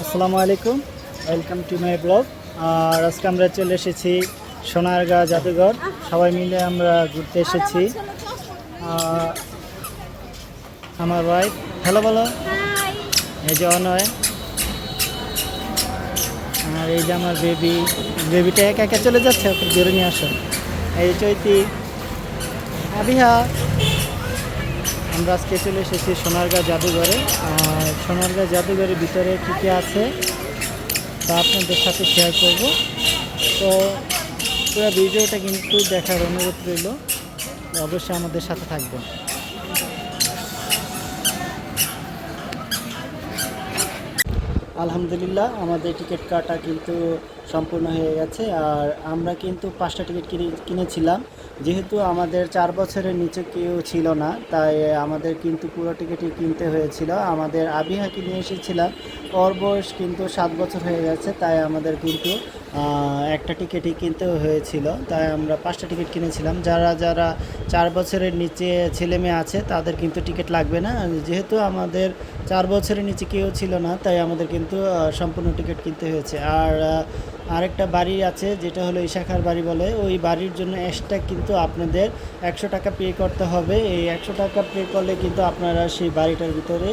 আসসালামু আলাইকুম, welcome to my blog. আর আজকে আমরা চলে এসেছি সোনারগাঁ জাদুঘর। সবাই মিলে আমরা ঘুরতে এসেছি। আমার ওয়াইফ হ্যালো বলো, এই যে অনয়, আর এই যে আমার বেবিটা একা একা চলে যাচ্ছে, ওকে বেরো নিয়ে আসো। এই চৈতি, আবিহা। আমরা আজকে চলে এসেছি সোনারগাঁ জাদুঘরে। আর সোনারগাঁ জাদুঘরের ভিতরে কী কী আছে তা আপনাদের সাথে শেয়ার করব। তো পুরো ভিডিওটা কিন্তু দেখার অনুরোধ রইল, অবশ্যই আমাদের সাথে থাকবেন। আলহামদুলিল্লাহ, আমাদের টিকিট কাটা কিন্তু সম্পূর্ণ হয়ে গেছে। আর আমরা কিন্তু 5টা টিকিট কিনেছিলাম। যেহেতু আমাদের 4 বছরের নিচে কেউ ছিল না, তাই আমাদের কিন্তু পুরো টিকিটই কিনতে হয়েছিল। আমাদের আবিহাকে নিয়ে এসেছিলাম, ওর বয়স কিন্তু 7 বছর হয়ে গেছে, তাই আমাদের কিন্তু একটা টিকিটই কিনতে হয়েছিল। তাই আমরা 5টা টিকিট কিনেছিলাম। যারা যারা 4 বছরের নিচে ছেলে মেয়ে আছে তাদের কিন্তু টিকিট লাগবে না। যেহেতু আমাদের 4 বছরের নিচে কেউ ছিল না, তাই আমাদের কিন্তু সম্পূর্ণ টিকিট কিনতে হয়েছে। আর আরেকটা বাড়ি আছে, যেটা হলো ইশাখার বাড়ি বলে। ওই বাড়ির জন্য এক্সট্রা কিন্তু আপনাদের 100 টাকা পে করতে হবে। এই 100 টাকা পে করলে কিন্তু আপনারা সেই বাড়িটার ভিতরে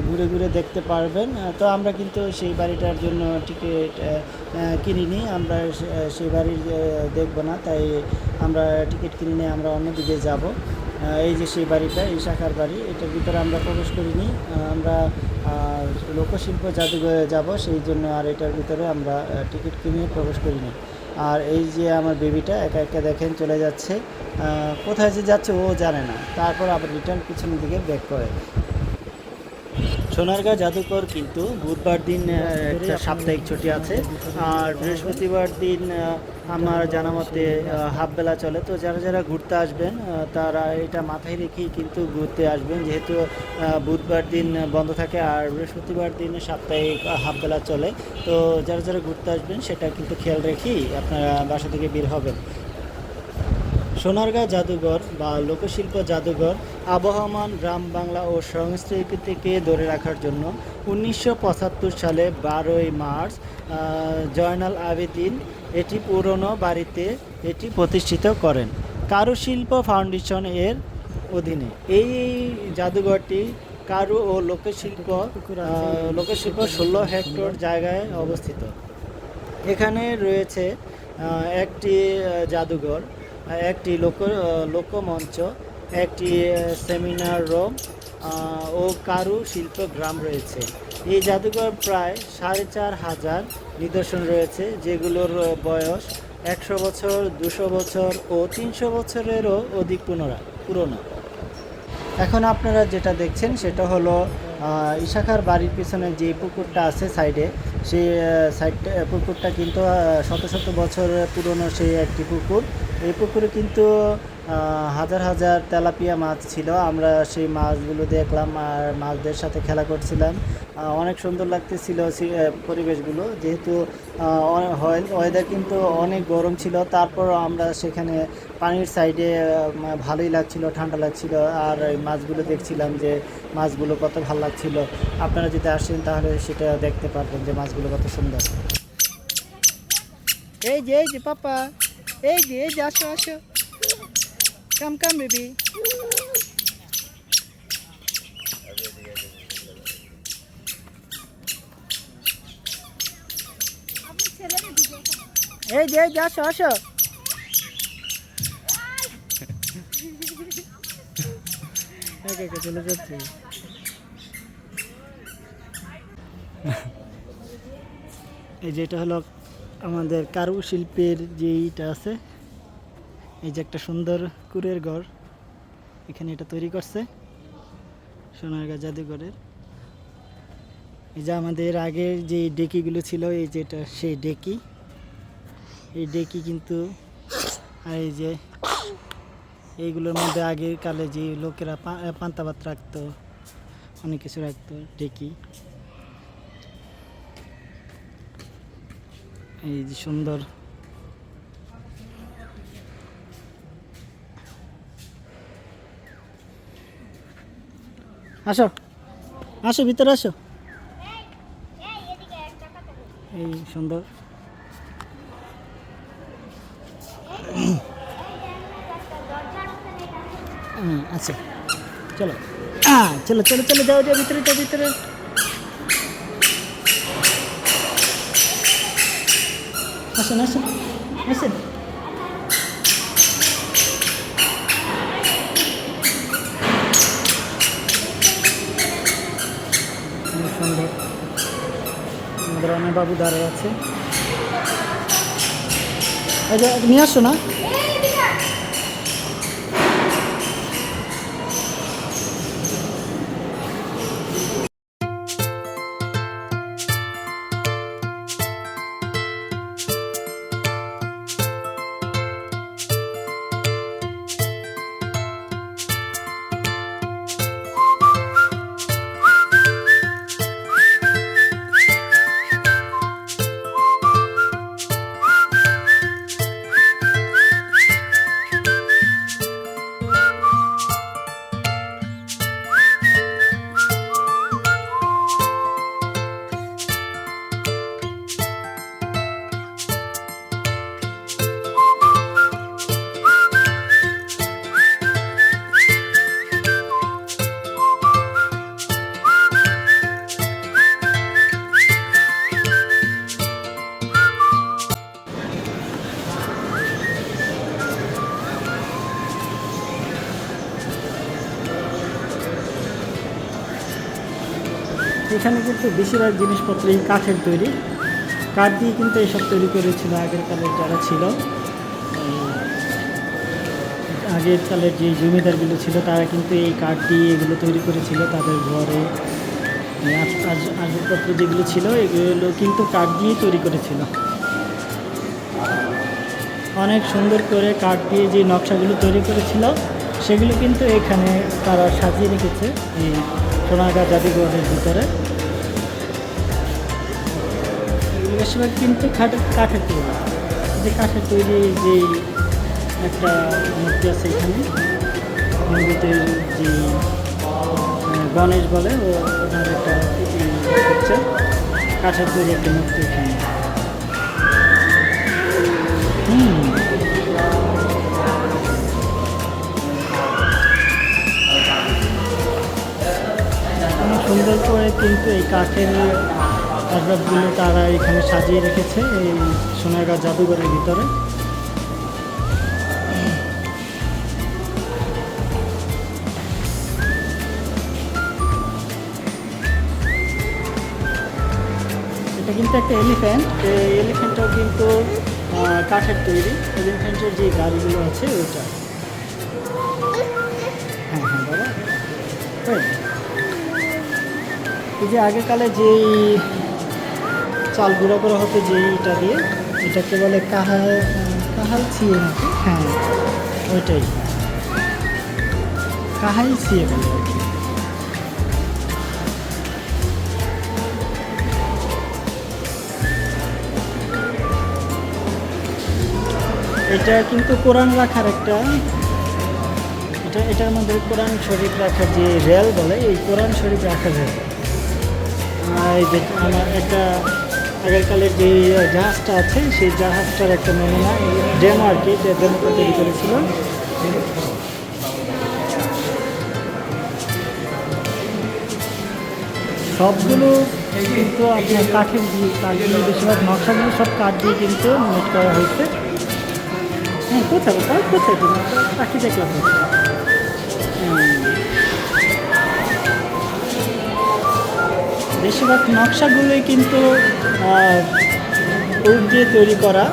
ঘুরে ঘুরে দেখতে পারবেন। তো আমরা কিন্তু সেই বাড়িটার জন্য টিকিট কিনিনি, আমরা সেই বাড়ির দেখবো না, তাই আমরা টিকিট কিনে আমরা অন্যদিকে যাব। এই যে সেই বাড়িটা, এই শাখার বাড়ি, এটার ভিতরে আমরা প্রবেশ করিনি। আমরা লোকশিল্প জাদুঘরে যাব, সেই জন্য আর এটার ভিতরে আমরা টিকিট কিনে প্রবেশ করিনি। আর এই যে আমার বেবিটা একা একা দেখেন চলে যাচ্ছে, কোথায় যে যাচ্ছে ও জানে না, তারপর আবার রিটার্ন পিছনের দিকে ব্যাক করে। সোনারগাঁ জাদুঘর কিন্তু বুধবার দিন একটা সাপ্তাহিক ছুটি আছে, আর বৃহস্পতিবার দিন আমার জানা মতে হাফ বেলা চলে। তো যারা যারা ঘুরতে আসবেন তারা এটা মাথায় রেখেই কিন্তু ঘুরতে আসবেন, যেহেতু বুধবার দিন বন্ধ থাকে আর বৃহস্পতিবার দিন সাপ্তাহিক হাফ বেলা চলে। তো যারা যারা ঘুরতে আসবেন সেটা কিন্তু খেয়াল রেখেই আপনারা বাসা থেকে বের হবেন। সোনারগাঁ জাদুঘর বা লোকশিল্প জাদুঘর আবহমান গ্রাম বাংলা ও সংস্কৃতিকে ধরে রাখার জন্য 1975 সালে 12ই মার্চ জয়নাল আবেদিন এটি পুরনো বাড়িতে এটি প্রতিষ্ঠিত করেন কারুশিল্প ফাউন্ডেশন এর অধীনে। এই জাদুঘরটি কারু ও লোকশিল্প 16 হেক্টর জায়গায় অবস্থিত। এখানে রয়েছে একটি জাদুঘর, একটি লোকমঞ্চ, একটি সেমিনার রুম ও কারু শিল্প গ্রাম রয়েছে। এই জাদুঘর প্রায় 4500 নিদর্শন রয়েছে, যেগুলোর বয়স 100 বছর, 200 বছর ও 300 বছরেরও অধিক পুরনো। এখন আপনারা যেটা দেখছেন সেটা হলো ইশাখার বাড়ির পিছনে যে পুকুরটা আছে সাইডে, সেই পুকুরটা কিন্তু শত শত বছর পুরনো সেই একটি পুকুর। এই পুকুরে কিন্তু হাজার হাজার তেলাপিয়া মাছ ছিল। আমরা সেই মাছগুলো দেখলাম আর মাছদের সাথে খেলা করছিলাম। অনেক সুন্দর লাগতেছিল পরিবেশগুলো, যেহেতু ওয়েদার কিন্তু অনেক গরম ছিল। তারপর আমরা সেখানে পানির সাইডে ভালোই লাগছিল, ঠান্ডা লাগছিল। আর এই মাছগুলো দেখছিলাম যে মাছগুলো কত ভালো লাগছিল। আপনারা যদি আসেন তাহলে সেটা দেখতে পারবেন যে মাছগুলো কত সুন্দর। এই যে পাপা, এই যে আসো আসো, কাম কাম বেবি। এই যে আসো আসো। চলে যাচ্ছে। এই যে এটা হলো আমাদের কারুশিল্পের যে ইটা আছে, এই যে একটা সুন্দর কুড়ের ঘর এখানে এটা তৈরি করছে সোনারগাঁ জাদুঘরের। এই যে আমাদের আগের যে ডেকিগুলো ছিল, এই যেটা সেই ডেকি, এই ডেকি কিন্তু। আর এই যে এইগুলোর মধ্যে আগের কালে যে লোকেরা পান্তা ভাত রাখতো, অনেক কিছু রাখতো ডেকি। এই যে সুন্দর, আসো আসো ভিতরে আসো। এই সুন্দর। আচ্ছা চলো, চলো চলো চলো, যাও যাও, ভিতরে যাও, ভিতরে। আসেন আসেন আসেন। সুন্দর, আমাদের অনেক বাবু দাঁড়ায় আছে। এই যে নিয়ে আসো না। এখানে কিন্তু বেশিরভাগ জিনিসপত্রই কাঠের তৈরি, কাঠ দিয়ে কিন্তু এসব তৈরি করেছিল আগের কালের যারা ছিল। আগের কালের যে জমিদারগুলো ছিল তারা কিন্তু এই কাঠ দিয়ে এগুলো তৈরি করেছিল তাদের ঘরে। আসবাবপত্র যেগুলো ছিল এগুলো কিন্তু কাঠ দিয়ে তৈরি করেছিল। অনেক সুন্দর করে কাঠ দিয়ে যে নকশাগুলো তৈরি করেছিল সেগুলো কিন্তু এখানে তারা সাজিয়ে রেখেছে এই সোনারগাঁ জাদুঘরের ভিতরে। বেশিরভাগ কিন্তু কাঠের তৈরি, যে কাঠের তৈরি যে একটা মূর্তি আছে এখানে, হিন্দুদের যে গণেশ বলে ওনার একটা হচ্ছে কাঠের তৈরি একটা মূর্তি এখানে। সুন্দর করে কিন্তু এই কাঠের আসবাবগুলো তারা এখানে সাজিয়ে রেখেছে এই সোনারগাঁ জাদুঘরের ভিতরে। এটা কিন্তু একটা এলিফ্যান্ট, এই এলিফ্যান্টটাও কিন্তু কাঠের তৈরি। এলিফ্যান্টের যে গাড়িগুলো আছে ওইটা। হ্যাঁ হ্যাঁ বাবা, এই যে আগেকালে যেই চাল গুঁড়ো করা হতো যেইটা দিয়ে, এটাকে বলে কাহাল ছিয়ে নাকি, হ্যাঁ ওইটাই কাহাই ছিয়ে বলে। এটা কিন্তু কোরআন রাখার একটা, এটার মধ্যে কোরআন শরীফ রাখার যে রেল বলে, এই কোরআন শরীফ রাখার রেল। এই যে আমার একটা আগেরকালের যে জাহাজটা আছে সেই জাহাজটার একটা নমুনা ডেমো আর কি, যে ডেমোটা তৈরি করেছিল। সবগুলো কিন্তু আপনার কাঠের দিয়ে, কাঠগুলো বেশিরভাগ নকশাগুলো সব কাঠ দিয়ে কিন্তু মেট করা হয়েছে। হ্যাঁ কোথায় কোথায় পাখি দেখলাম। বেশিরভাগ নকশাগুলোই কিন্তু উড দিয়ে তৈরি করা।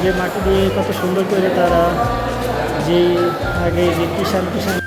যে মাটি দিয়ে কত সুন্দর করে তারা যে আগে যে কিষান কিষান।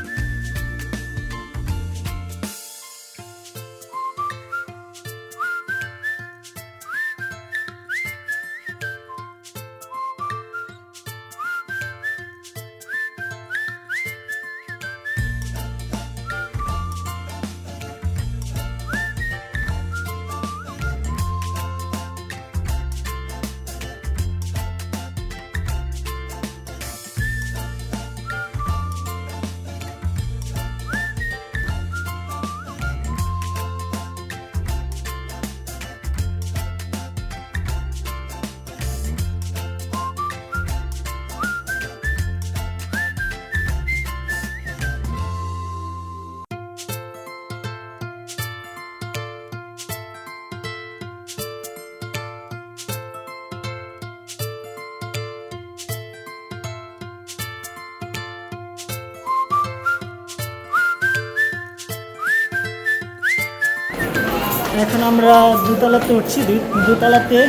এখন আমরা দোতলাতে উঠছি। দোতলাতে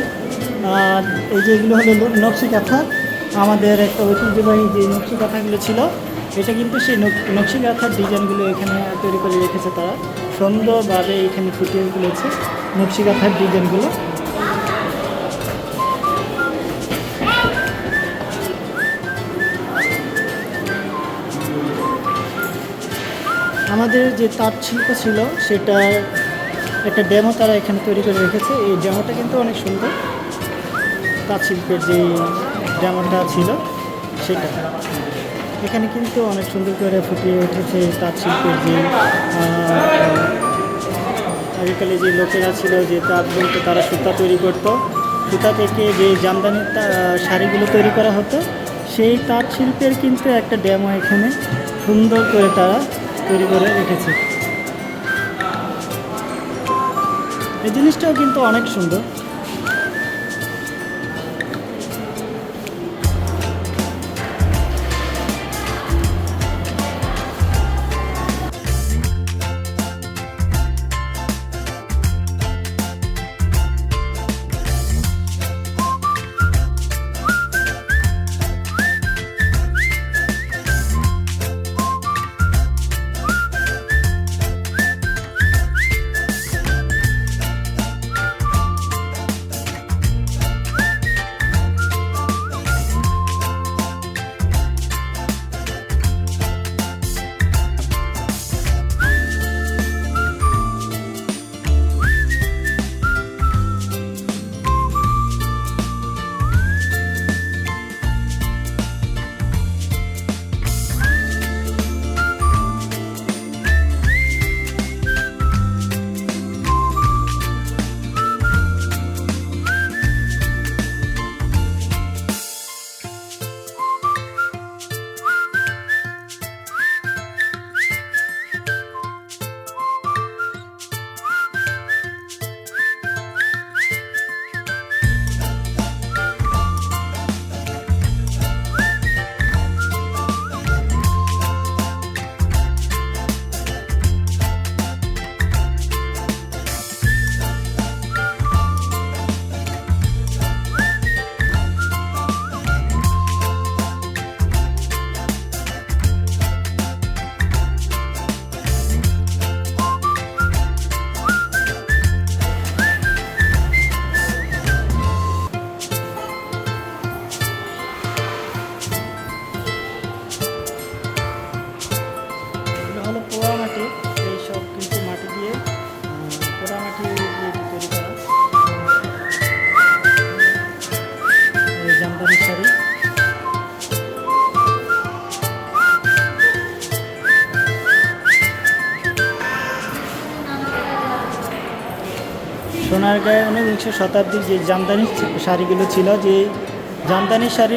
এই যে এগুলো হলো নকশি কাঁথা। আমাদের একটা ঐতিহ্যবাহী যে নকশি কাঁথাগুলো ছিল, এটা কিন্তু সেই নকশি কাঁথার ডিজাইনগুলো এখানে তৈরি করে রেখেছে তারা। সুন্দরভাবে এখানে ফুটিয়ে তুলেছে নকশি কাঁথার ডিজাইনগুলো। আমাদের যে তাঁত শিল্প ছিল সেটার একটা ডেমো তারা এখানে তৈরি করে রেখেছে। এই ডেমোটা কিন্তু অনেক সুন্দর। তাঁত শিল্পের যে ডেমোটা ছিল সেটা এখানে কিন্তু অনেক সুন্দর করে ফুটিয়ে উঠেছে। তাঁত শিল্পের যে আগেকালে যে লোকেরা ছিল যে তাঁত বলতে তারা সুতা তৈরি করত, সুতা থেকে যে জামদানি শাড়িগুলো তৈরি করা হতো, সেই তাঁত শিল্পের কিন্তু একটা ডেমো এখানে সুন্দর করে তারা তৈরি করে রেখেছে। এই জিনিসটাও কিন্তু অনেক সুন্দর। সোনারগাঁয়ে ঊনবিংশ শতাব্দীর যে জামদানি শাড়িগুলো ছিল, যে জামদানি শাড়ি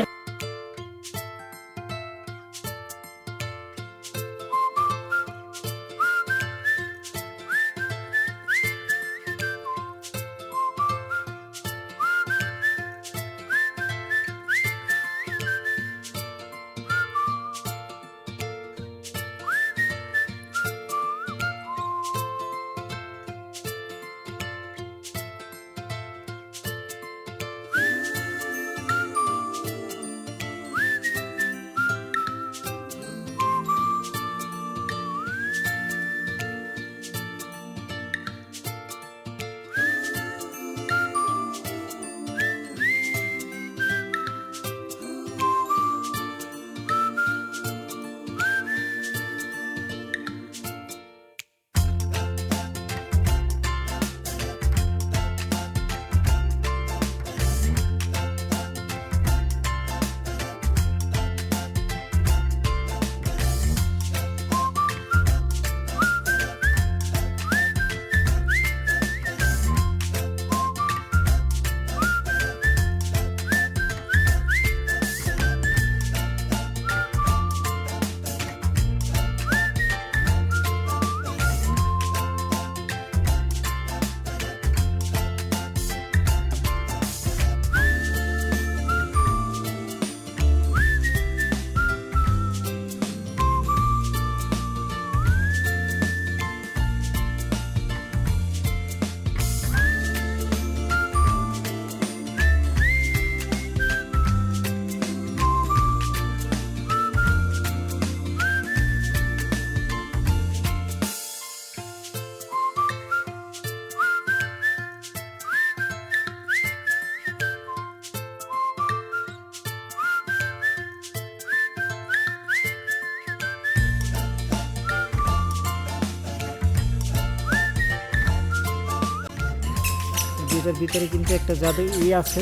এটার ভিতরে কিন্তু একটা জাদু আছে,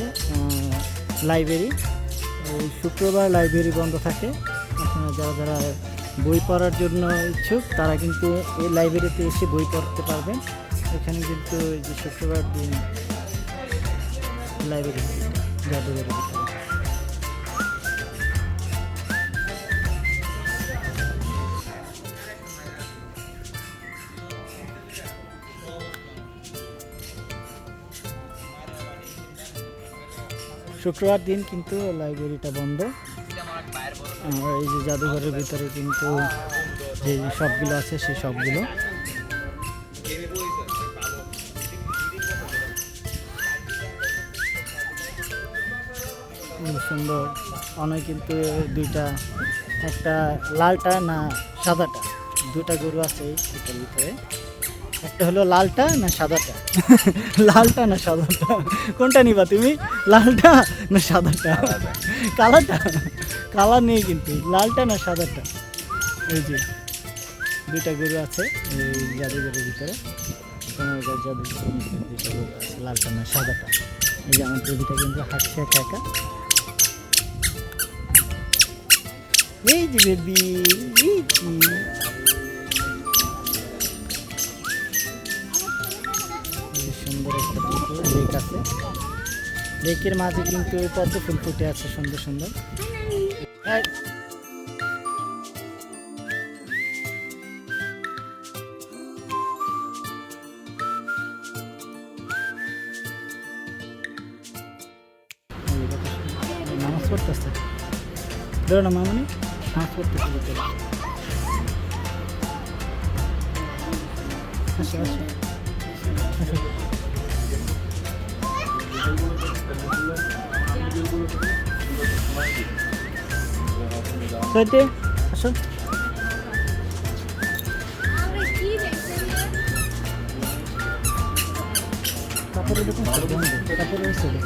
লাইব্রেরি। এই শুক্রবার লাইব্রেরি বন্ধ থাকে। আপনারা যারা যারা বই পড়ার জন্য ইচ্ছুক তারা কিন্তু এই লাইব্রেরিতে এসে বই পড়তে পারবেন। এখানে কিন্তু এই যে শুক্রবার দিন লাইব্রেরি জাদুঘরের ভিতরে। শুক্রবার দিন কিন্তু লাইব্রেরিটা বন্ধ। আর এই যে জাদুঘরের ভিতরে কিন্তু যে সবগুলো আছে সেই সবগুলো সুন্দর। অনেক কিন্তু দুইটা, একটা লালটা না সাদাটা, দুটা গরু আছে এটার ভিতরে। একটা হলো লালটা না সাদাটা লালটা না সাদাটা কোনটা নিবা তুমি? লালটা না সাদাটা? কালারটা? কালার নেই কিন্তু, লালটা না সাদাটা? এই যে দুইটা গরু আছে এই জাদুঘরের ভিতরে, জাদুঘরের দুইটা গরু আছে, লালটা না সাদাটা। এই যে আমার দুইটা কিন্তু হাঁটছে একা একা। এই যে বেবি, সুন্দর একটা লেক আছে। লেকের মাঝে কিন্তু পদ্ম ফুল ফুটে আছে সুন্দর সুন্দর। নামাজ পড়তেছে, ধরো না মামনি, নামাজ পড়তেছে ভিতরে। আসো আসো আসো। সইতে আসো। কাপড়ের দোকান কাপড়ের ছেলে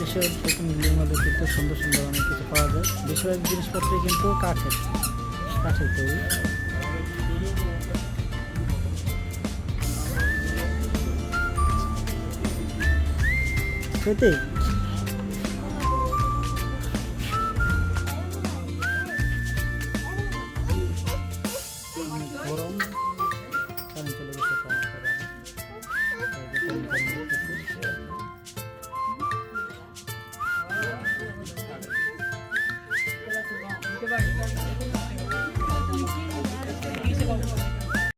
এসব দোকানগুলির মধ্যে কিন্তু সুন্দর সুন্দর অনেক কিছু পাওয়া যায়। বেশিরভাগ জিনিসপত্রই কিন্তু কাঠের তৈরি। সত্যি